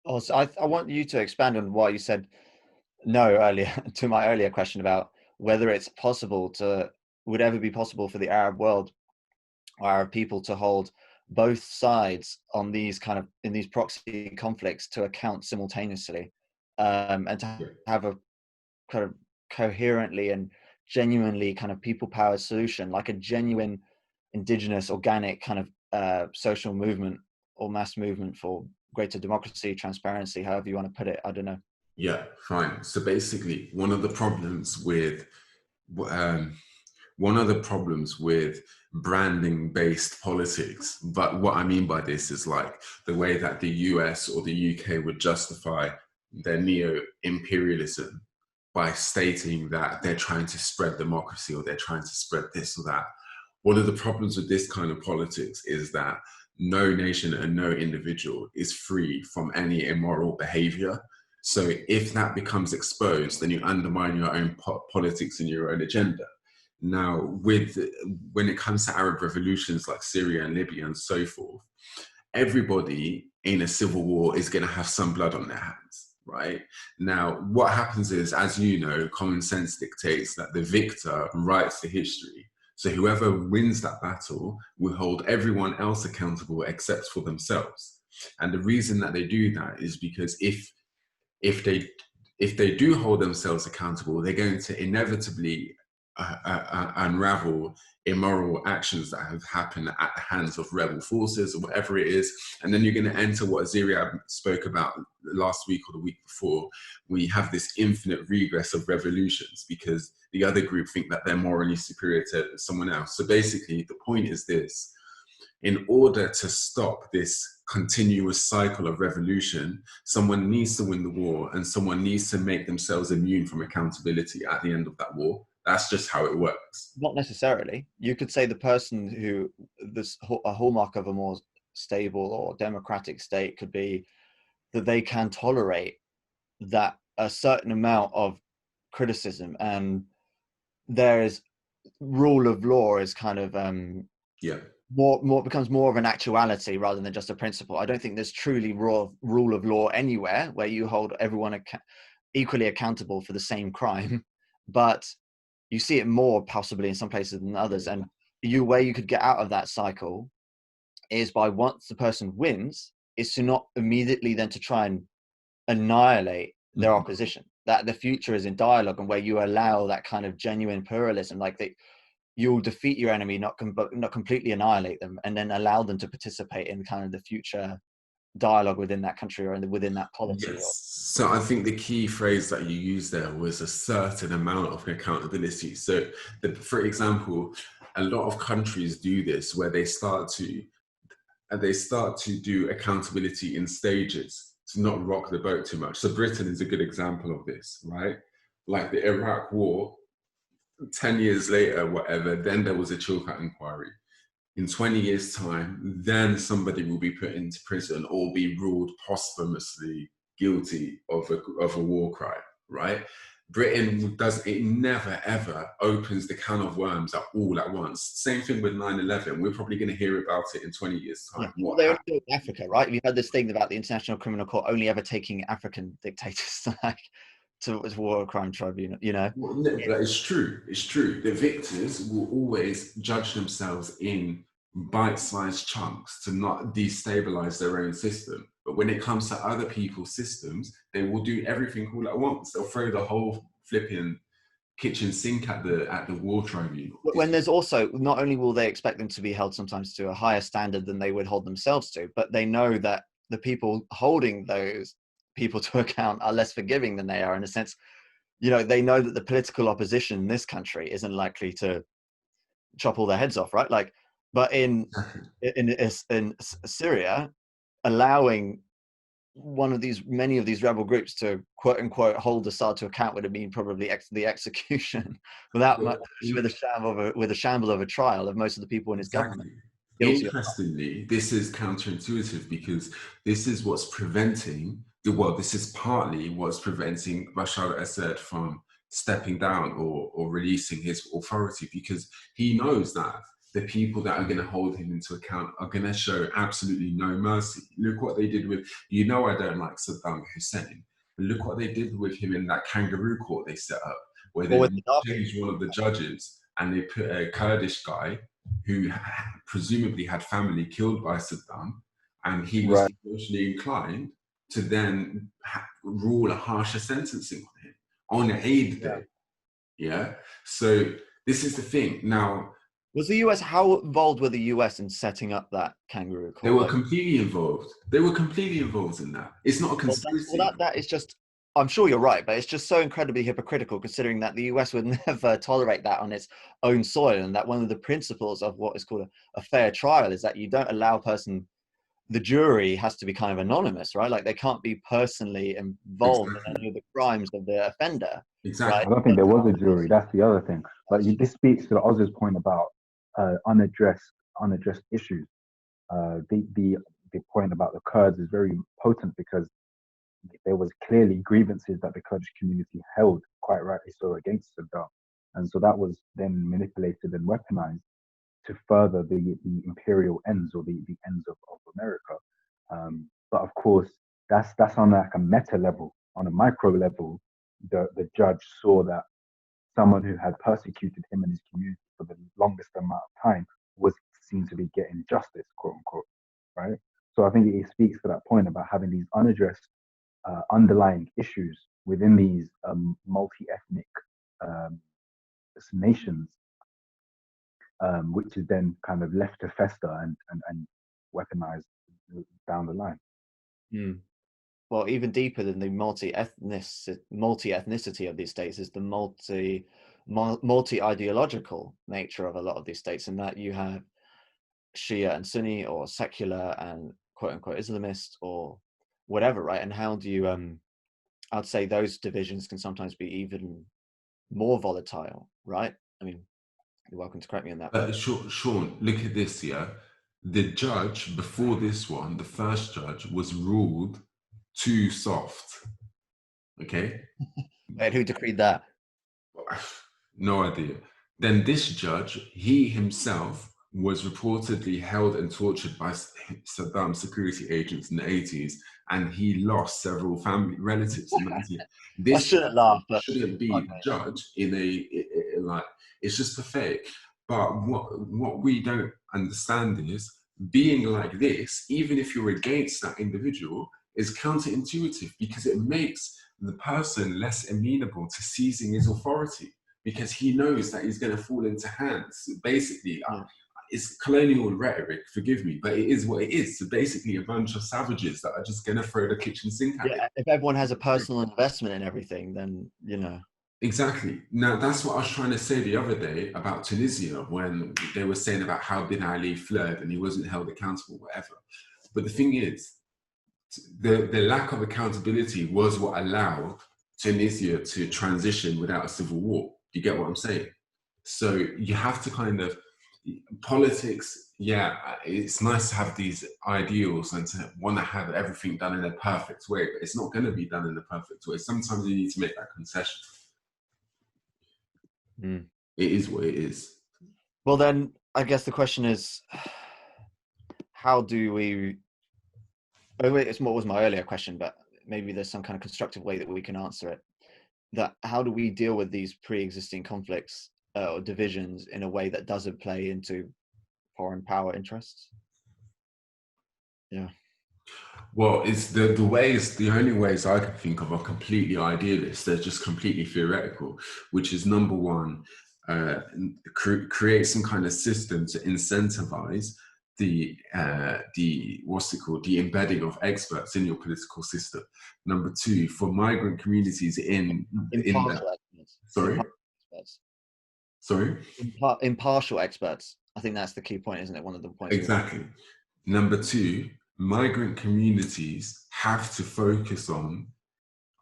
Also, I want you to expand on what you said no earlier to my earlier question about whether it's possible to would ever be possible for the Arab world or Arab people to hold both sides on these kind of in these proxy conflicts to account simultaneously, and to Yeah. have a kind of coherently and genuinely kind of people powered solution, like a genuine indigenous organic kind of social movement or mass movement for greater democracy, transparency, however you want to put it. I don't know. Yeah, fine. So basically, um, one of the problems with branding-based politics, but what I mean by this is like the way that the US or the UK would justify their neo-imperialism by stating that they're trying to spread democracy or they're trying to spread this or that. One of the problems with this kind of politics is that no nation and no individual is free from any immoral behavior. So if that becomes exposed, then you undermine your own politics and your own agenda. Now, when it comes to Arab revolutions like Syria and Libya and so forth, everybody in a civil war is going to have some blood on their hands, right? Now, what happens is, as you know, common sense dictates that the victor writes the history. So whoever wins that battle will hold everyone else accountable except for themselves. And the reason that they do that is because if they if they do hold themselves accountable, they're going to inevitably unravel immoral actions that have happened at the hands of rebel forces or whatever it is. And then you're going to enter what Aziriab spoke about last week or the week before. We have this infinite regress of revolutions because the other group think that they're morally superior to someone else. So basically, the point is this: in order to stop this continuous cycle of revolution, someone needs to win the war and someone needs to make themselves immune from accountability at the end of that war. That's just how it works. Not necessarily. You could say the person who this a hallmark of a more stable or democratic state could be that they can tolerate that a certain amount of criticism, and there is rule of law is kind of Yeah. more becomes more of an actuality rather than just a principle. I don't think there's truly raw rule of law anywhere where you hold everyone equally accountable for the same crime, but you see it more possibly in some places than others. And you where you could get out of that cycle is by once the person wins, is to not immediately then to try and annihilate their Mhm. opposition. That the future is in dialogue and where you allow that kind of genuine pluralism, like that you'll defeat your enemy, but not completely annihilate them, and then allow them to participate in kind of the future dialogue within that country or within that polity. Or Yes. So I think the key phrase that you used there was a certain amount of accountability. So, for example, a lot of countries do this where they start to do accountability in stages to not rock the boat too much. So Britain is a good example of this, right? Like the Iraq War, 10 years later, whatever, then there was a Chilcot inquiry. In 20 years' time, then somebody will be put into prison or be ruled posthumously guilty of a war crime, right? Britain does it never ever opens the can of worms all at once. Same thing with 9/11. We're probably going to hear about it in 20 years' yeah, time. well, What they only happened? do it in Africa, right? We've had this thing about the International Criminal Court only ever taking African dictators like to war crime tribunal. You know, Well, no, but it's true. It's true. The victors will always judge themselves in bite-sized chunks to not destabilize their own system. But when it comes to other people's systems, they will do everything all at once. They'll throw the whole flipping kitchen sink at the war tribunal. when there's also not only will they expect them to be held sometimes to a higher standard than they would hold themselves to, but they know that the people holding those people to account are less forgiving than they are in a sense. You know, they know that the political opposition in this country isn't likely to chop all their heads off, right? Like, but in Syria, allowing many of these rebel groups to quote unquote hold Assad to account would have been probably the execution without much, Well, with a shamble of a trial of most of the people in his government exactly. guilty of. Interestingly, this is counterintuitive because this is what's preventing well, this is partly what's preventing Bashar al-Assad from stepping down or releasing his authority because he knows that the people that are going to hold him into account are going to show absolutely no mercy. Look what they did with, I don't like Saddam Hussein, but look what they did with him in that kangaroo court they set up, where Or they with Gaddafi. changed one of the judges and they put a Kurdish guy who presumably had family killed by Saddam, and he was Right. emotionally inclined to then rule a harsher sentencing on him on Eid Day. Yeah. So this is the thing. Now, Was the US, how involved were the US in setting up that kangaroo court? they were completely involved. They were completely involved in that. It's not a conspiracy. That is just, I'm sure you're right, but it's just so incredibly hypocritical considering that the US would never tolerate that on its own soil, and that one of the principles of what is called a fair trial is that you don't allow the jury has to be kind of anonymous, right? Like they can't be personally involved in any of the crimes of the offender. Exactly. Right? I don't think there was a jury. That's the other thing. But this speaks to Oz's point about unaddressed issues. The point about the Kurds is very potent because there was clearly grievances that the Kurdish community held, quite rightly so, against Saddam, and so that was then manipulated and weaponized to further the imperial ends, or the ends of America. But of course, that's on like a meta level. On a micro level, the judge saw that someone who had persecuted him and his community for the longest amount of time was seen to be getting justice, quote unquote, right? So I think it speaks to that point about having these unaddressed underlying issues within these multi-ethnic nations, which is then kind of left to fester and weaponized down the line. Mm. Well, even deeper than the multi-ethnicity of these states is the multi-ideological nature of a lot of these states, in that you have Shia and Sunni, or secular and quote-unquote Islamist, or whatever, right? And how do you I'd say those divisions can sometimes be even more volatile, right? I mean, you're welcome to correct me on that. Sean, look at this, yeah? The judge before this one, the first judge, was ruled too soft. Okay? And who decreed that? No idea. Then this judge, he himself was reportedly held and tortured by Saddam security agents in the 80s, and he lost several family relatives in the 90s. This I shouldn't laugh, but shouldn't be the judge in like, it's just pathetic. But what we don't understand is, being like this, even if you're against that individual, is counterintuitive, because it makes the person less amenable to seizing his authority, because he knows that he's going to fall into hands. Basically, it's colonial rhetoric, forgive me, but it is what it is. So basically a bunch of savages that are just going to throw the kitchen sink at it. If everyone has a personal investment in everything, then, you know. Exactly. Now, that's what I was trying to say the other day about Tunisia, when they were saying about how Bin Ali fled and he wasn't held accountable, whatever. But the thing is, the lack of accountability was what allowed Tunisia to transition without a civil war. You get what I'm saying? So you have to kind of, politics, yeah, it's nice to have these ideals and to want to have everything done in a perfect way, but it's not going to be done in a perfect way. Sometimes you need to make that concession. It is what it is. Well, then I guess the question is, how do we, it's what was my earlier question, but maybe there's some kind of constructive way that we can answer it. That how do we deal with these pre-existing conflicts or divisions in a way that doesn't play into foreign power interests? Yeah. Well, it's the only ways I can think of are completely idealist. They're just completely theoretical, which is, number one, create some kind of system to incentivize the embedding of experts in your political system. Number two, for migrant communities impartial experts. I think that's the key point, isn't it? One of the points. Exactly. Number two, migrant communities have to focus on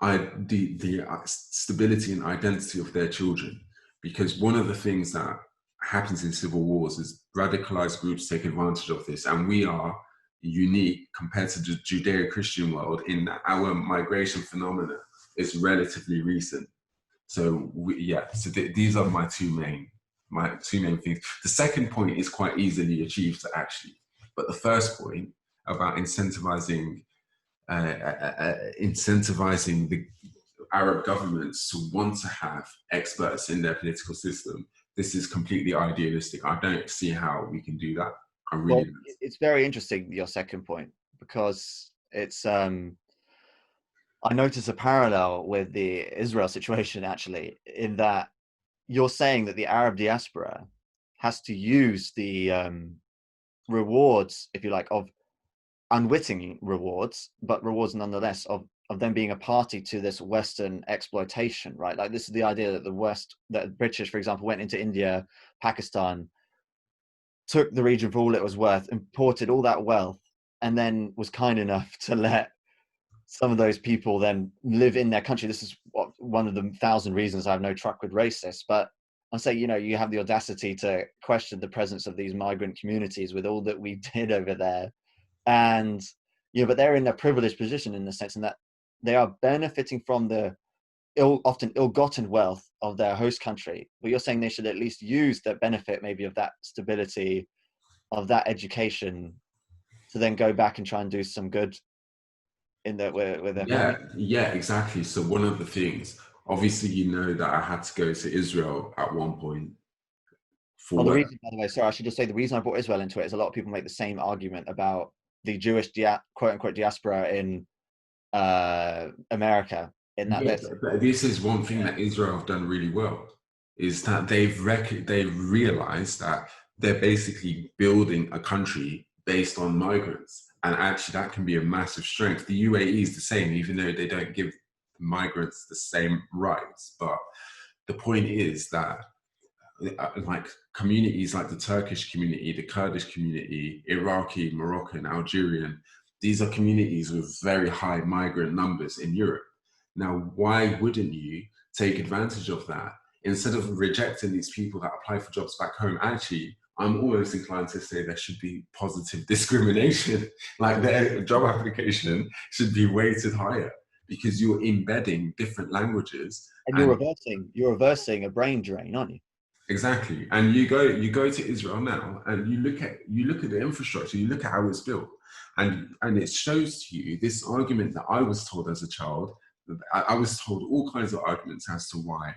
the stability and identity of their children, because one of the things that happens in civil wars is radicalized groups take advantage of this, and we are unique compared to the Judeo-Christian world in that our migration phenomena is relatively recent. So these are my two main my two main things. The second point is quite easily achieved actually, but the first point about incentivizing the Arab governments to want to have experts in their political system, this is completely idealistic. I don't see how we can do that. I really don't. It's very interesting, your second point, because it's I notice a parallel with the Israel situation actually, in that you're saying that the Arab diaspora has to use the rewards, if you like, of unwitting rewards, but rewards nonetheless of them being a party to this Western exploitation, right? Like this is the idea that that British, for example, went into India, Pakistan, took the region for all it was worth, imported all that wealth, and then was kind enough to let some of those people then live in their country. This is one of the 1,000 reasons I have no truck with racists. But I'll say, you have the audacity to question the presence of these migrant communities with all that we did over there. And, but they're in a privileged position in the sense in that they are benefiting from the often ill-gotten wealth of their host country. But you're saying they should at least use the benefit maybe of that stability, of that education, to then go back and try and do some good in the with their family. Yeah, exactly. So one of the things, obviously, that I had to go to Israel at one point for The work. reason, by the way, sorry, I should just say the reason I brought Israel into it is a lot of people make the same argument about the Jewish quote unquote diaspora in America. In that But this is one thing that Israel have done really well, is that they've realized that they're basically building a country based on migrants. And actually that can be a massive strength. The UAE is the same, even though they don't give migrants the same rights. But the point is that like communities like the Turkish community, the Kurdish community, Iraqi, Moroccan, Algerian, these are communities with very high migrant numbers in Europe. Now, why wouldn't you take advantage of that? Instead of rejecting these people that apply for jobs back home, actually, I'm almost inclined to say there should be positive discrimination. Like their job application should be weighted higher because you're embedding different languages. And you're reversing a brain drain, aren't you? Exactly. And you go to Israel now and you look at the infrastructure, you look at how it's built, and it shows to you this argument that I was told as a child. I was told all kinds of arguments as to why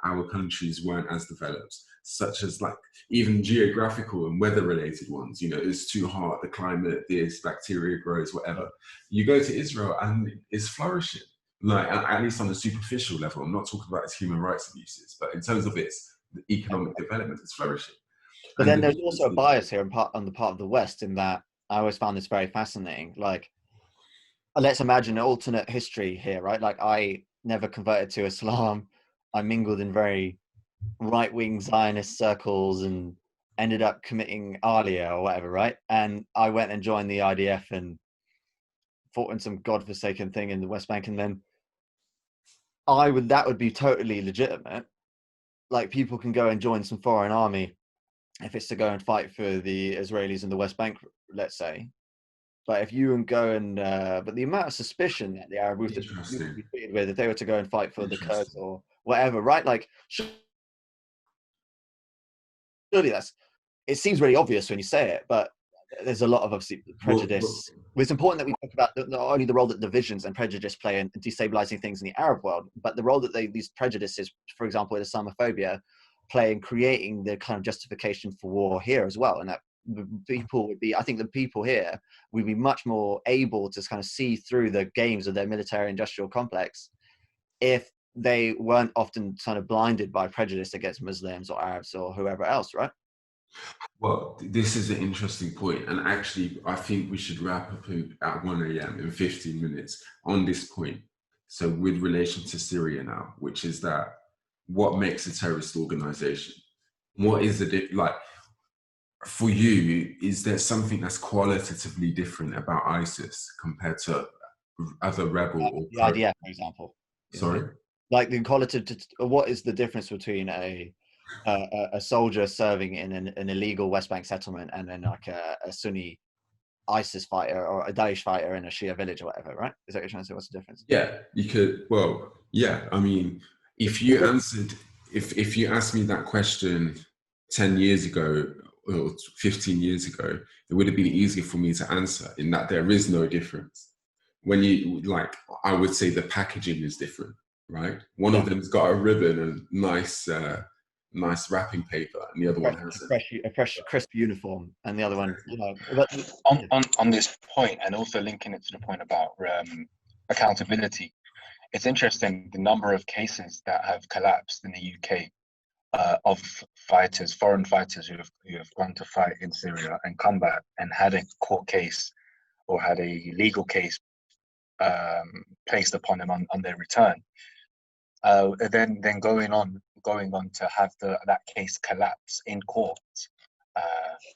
our countries weren't as developed, such as like even geographical and weather related ones. It's too hot, the climate, this bacteria grows, whatever. You go to Israel and it's flourishing, like at least on a superficial level. I'm not talking about its human rights abuses, but in terms of its economic development, is flourishing. But then there's also a bias here on the part of the West, in that I always found this very fascinating. Like, let's imagine an alternate history here, right? Like, I never converted to Islam. I mingled in very right-wing Zionist circles and ended up committing Alia or whatever, right? And I went and joined the IDF and fought in some godforsaken thing in the West Bank, and then that would be totally legitimate. Like, people can go and join some foreign army if it's to go and fight for the Israelis in the West Bank, let's say. But if you go and but the amount of suspicion that the Arab Root would be treated with if they were to go and fight for the Kurds or whatever, right? Like, surely it seems really obvious when you say it, but there's a lot of obviously prejudice. It's important that we talk about not only the role that divisions and prejudice play in destabilizing things in the Arab world, but the role that these prejudices, for example, with Islamophobia, play in creating the kind of justification for war here as well. And that I think the people here would be much more able to kind of see through the games of their military industrial complex if they weren't often kind of blinded by prejudice against Muslims or Arabs or whoever else, right? Well, this is an interesting point, and actually, I think we should wrap up at 1 a.m. in 15 minutes on this point. So, with relation to Syria now, which is that what makes a terrorist organization? What is like for you? Is there something that's qualitatively different about ISIS compared to other rebel or the IDF, for example? Sorry, like the qualitative. What is the difference between a soldier serving in an illegal West Bank settlement and then like a Sunni ISIS fighter or a Daesh fighter in a Shia village or whatever, right? Is that what you're trying to say? What's the difference? Yeah, you could. Well, yeah. I mean, if you asked me that question 10 years ago or 15 years ago, it would have been easier for me to answer, in that there is no difference. When you, like, I would say the packaging is different, right? One of them's got a ribbon and nice wrapping paper, and the other one hasn't. A fresh, crisp uniform, and the other one, you know. But, on this point, and also linking it to the point about accountability, it's interesting the number of cases that have collapsed in the UK of fighters, foreign fighters who have gone to fight in Syria and come back and had a court case or had a legal case placed upon them on their return. Then going on to have that case collapse in court.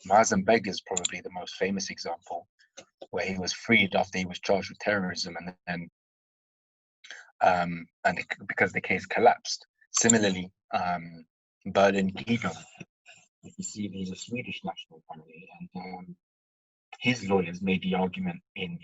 Mazen Beg is probably the most famous example, where he was freed after he was charged with terrorism, and because the case collapsed. Similarly, Berlin Guido, he's a Swedish national apparently, and his lawyers made the argument in